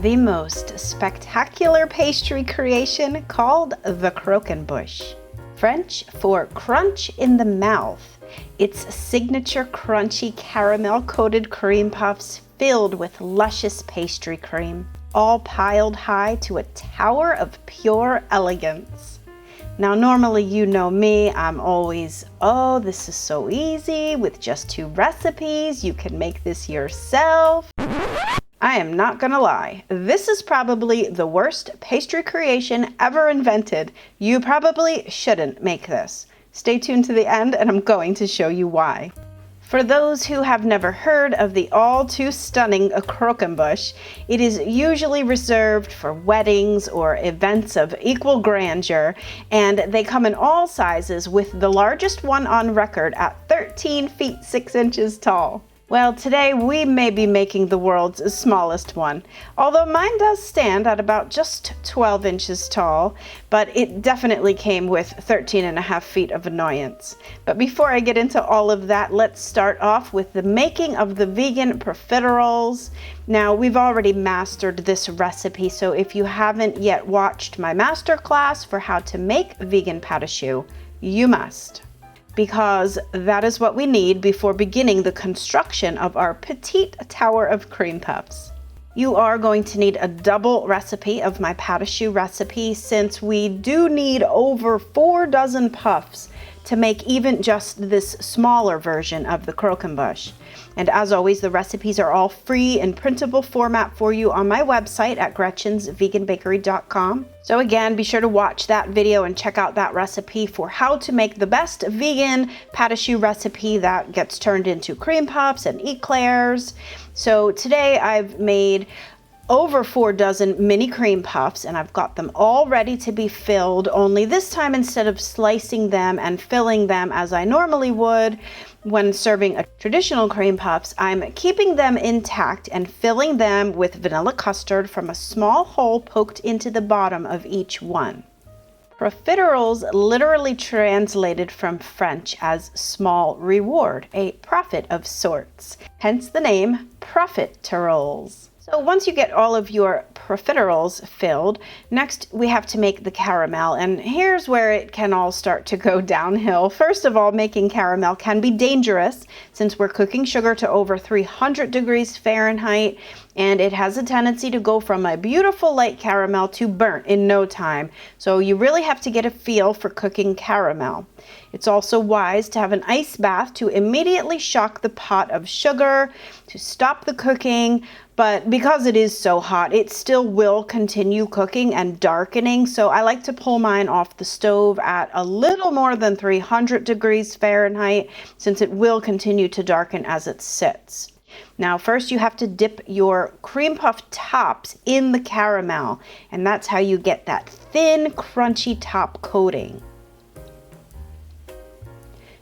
the most spectacular pastry creation called the Croquembouche. French for crunch in the mouth. It's signature crunchy caramel-coated cream puffs filled with luscious pastry cream, all piled high to a tower of pure elegance. Now, normally you know me, I'm always, oh, this is so easy, with just 2 recipes, you can make this yourself. I am not gonna lie, this is probably the worst pastry creation ever invented. You probably shouldn't make this. Stay tuned to the end and I'm going to show you why. For those who have never heard of the all too stunning Croquembouche, it is usually reserved for weddings or events of equal grandeur, and they come in all sizes, with the largest one on record at 13 feet 6 inches tall. Well, today we may be making the world's smallest one, although mine does stand at about just 12 inches tall, but it definitely came with 13.5 feet of annoyance. But before I get into all of that, let's start off with the making of the vegan Profiterals. Now, we've already mastered this recipe, so if you haven't yet watched my masterclass for how to make vegan pâte à choux, you must, because that is what we need before beginning the construction of our petite tower of cream puffs. You are going to need a double recipe of my pâte à choux recipe, since we do need over 4 dozen puffs to make even just this smaller version of the Croquembouche. And as always, the recipes are all free in printable format for you on my website at gretchensveganbakery.com. So again, be sure to watch that video and check out that recipe for how to make the best vegan pâte à choux recipe that gets turned into cream puffs and eclairs. So today I've made over 4 dozen mini cream puffs, and I've got them all ready to be filled, only this time instead of slicing them and filling them as I normally would when serving a traditional cream puffs, I'm keeping them intact and filling them with vanilla custard from a small hole poked into the bottom of each one. Profiterals literally translated from French as small reward, a profit of sorts, hence the name Profiterals. So once you get all of your Profiterals filled, next we have to make the caramel, and here's where it can all start to go downhill. First of all, making caramel can be dangerous since we're cooking sugar to over 300 degrees Fahrenheit, and it has a tendency to go from a beautiful light caramel to burnt in no time. So you really have to get a feel for cooking caramel. It's also wise to have an ice bath to immediately shock the pot of sugar to stop the cooking, but because it is so hot, it still will continue cooking and darkening, so I like to pull mine off the stove at a little more than 300 degrees Fahrenheit, since it will continue to darken as it sits. Now, first you have to dip your cream puff tops in the caramel, and that's how you get that thin, crunchy top coating.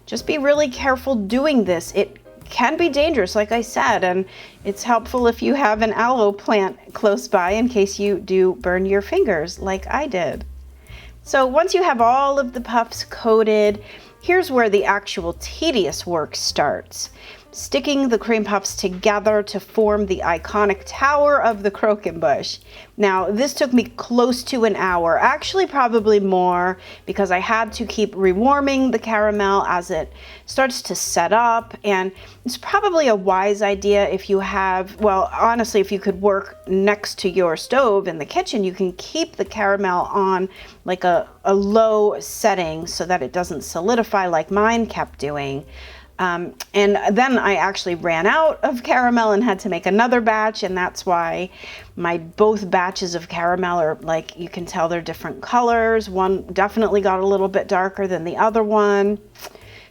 Just be really careful doing this. It can be dangerous, like I said, and it's helpful if you have an aloe plant close by in case you do burn your fingers like I did. So once you have all of the puffs coated, here's where the actual tedious work starts. Sticking the cream puffs together to form the iconic tower of the Croquembouche. Now, this took me close to an hour, actually probably more, because I had to keep rewarming the caramel as it starts to set up, and it's probably a wise idea if you have, well, honestly, if you could work next to your stove in the kitchen, you can keep the caramel on like a low setting so that it doesn't solidify like mine kept doing. And then I actually ran out of caramel and had to make another batch, and that's why my both batches of caramel are, like, you can tell they're different colors. One definitely got a little bit darker than the other one.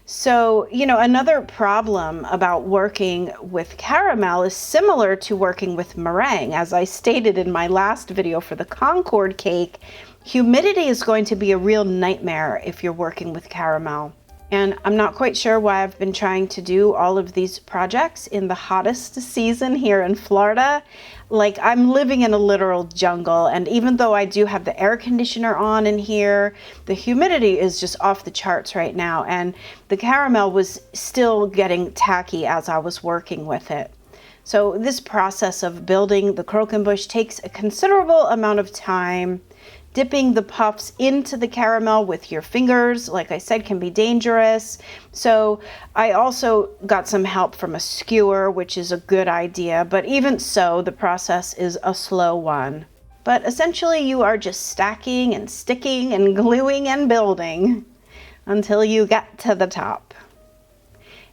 So, you know, another problem about working with caramel is similar to working with meringue. As I stated in my last video for the Concord cake, humidity is going to be a real nightmare if you're working with caramel. And I'm not quite sure why I've been trying to do all of these projects in the hottest season here in Florida. Like, I'm living in a literal jungle, and even though I do have the air conditioner on in here, the humidity is just off the charts right now, and the caramel was still getting tacky as I was working with it. So this process of building the croquembouche takes a considerable amount of time. Dipping the puffs into the caramel with your fingers, like I said, can be dangerous. So I also got some help from a skewer, which is a good idea, but even so, the process is a slow one. But essentially you are just stacking and sticking and gluing and building until you get to the top.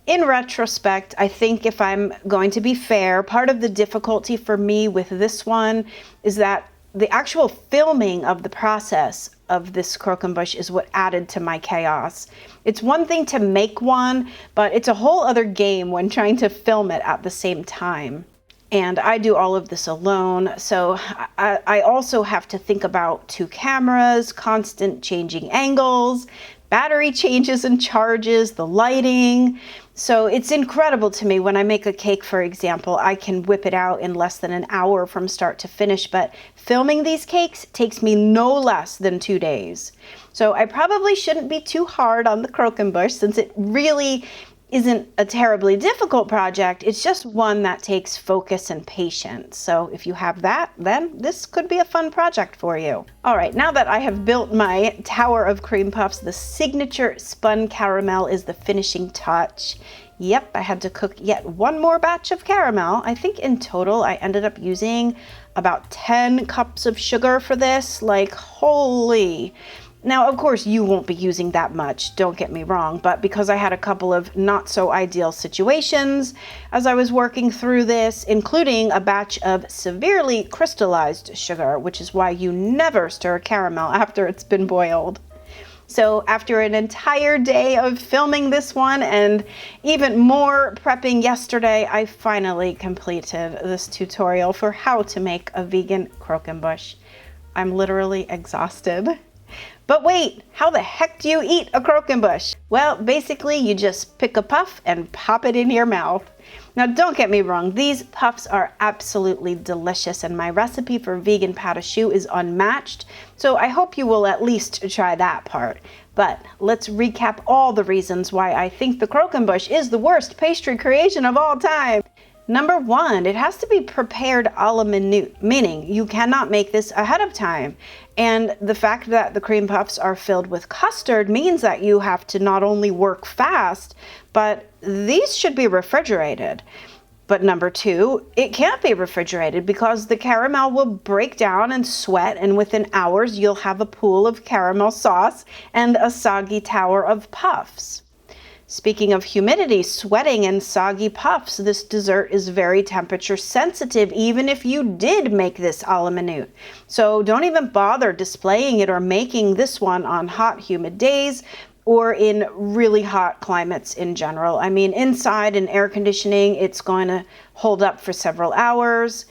In retrospect, I think if I'm going to be fair, part of the difficulty for me with this one is that the actual filming of the process of this croquembouche is what added to my chaos. It's one thing to make one, but it's a whole other game when trying to film it at the same time. And I do all of this alone, so I also have to think about 2 cameras, constant changing angles, battery changes and charges, the lighting. So it's incredible to me when I make a cake, for example, I can whip it out in less than an hour from start to finish, but filming these cakes takes me no less than 2 days. So I probably shouldn't be too hard on the croquembouche since it really isn't a terribly difficult project. It's just one that takes focus and patience. So if you have that, then this could be a fun project for you. All right, now that I have built my tower of cream puffs, the signature spun caramel is the finishing touch. Yep, I had to cook yet one more batch of caramel. I think in total I ended up using about 10 cups of sugar for this. Like, holy. Now, of course, you won't be using that much, don't get me wrong, but because I had a couple of not so ideal situations as I was working through this, including a batch of severely crystallized sugar, which is why you never stir caramel after it's been boiled. So after an entire day of filming this one and even more prepping yesterday, I finally completed this tutorial for how to make a vegan croquembouche. I'm literally exhausted. But wait, how the heck do you eat a croquembouche? Well, basically you just pick a puff and pop it in your mouth. Now don't get me wrong, these puffs are absolutely delicious and my recipe for vegan pâte à choux is unmatched, so I hope you will at least try that part. But let's recap all the reasons why I think the croquembouche is the worst pastry creation of all time. Number 1, it has to be prepared à la minute, meaning you cannot make this ahead of time. And the fact that the cream puffs are filled with custard means that you have to not only work fast, but these should be refrigerated. But number 2, it can't be refrigerated because the caramel will break down and sweat, and within hours you'll have a pool of caramel sauce and a soggy tower of puffs. Speaking of humidity, sweating, and soggy puffs, this dessert is very temperature sensitive, even if you did make this a la minute. So don't even bother displaying it or making this one on hot, humid days or in really hot climates in general. I mean, inside in air conditioning, it's going to hold up for several hours.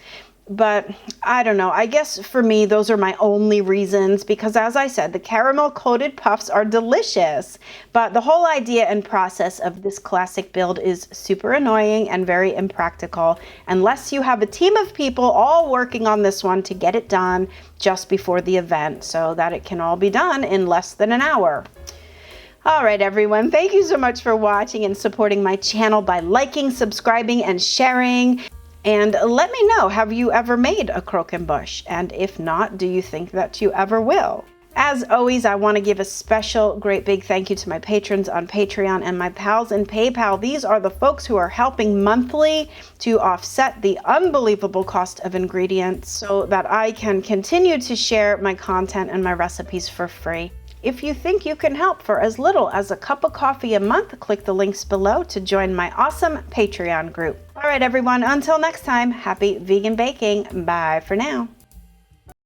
But I don't know, I guess for me, those are my only reasons because as I said, the caramel coated puffs are delicious, but the whole idea and process of this classic build is super annoying and very impractical unless you have a team of people all working on this one to get it done just before the event so that it can all be done in less than an hour. All right, everyone, thank you so much for watching and supporting my channel by liking, subscribing, and sharing. And let me know, have you ever made a croquembouche? And if not, do you think that you ever will? As always, I want to give a special great big thank you to my patrons on Patreon and my pals in PayPal. These are the folks who are helping monthly to offset the unbelievable cost of ingredients so that I can continue to share my content and my recipes for free. If you think you can help for as little as a cup of coffee a month, click the links below to join my awesome Patreon group. All right, everyone, until next time, happy vegan baking. Bye for now.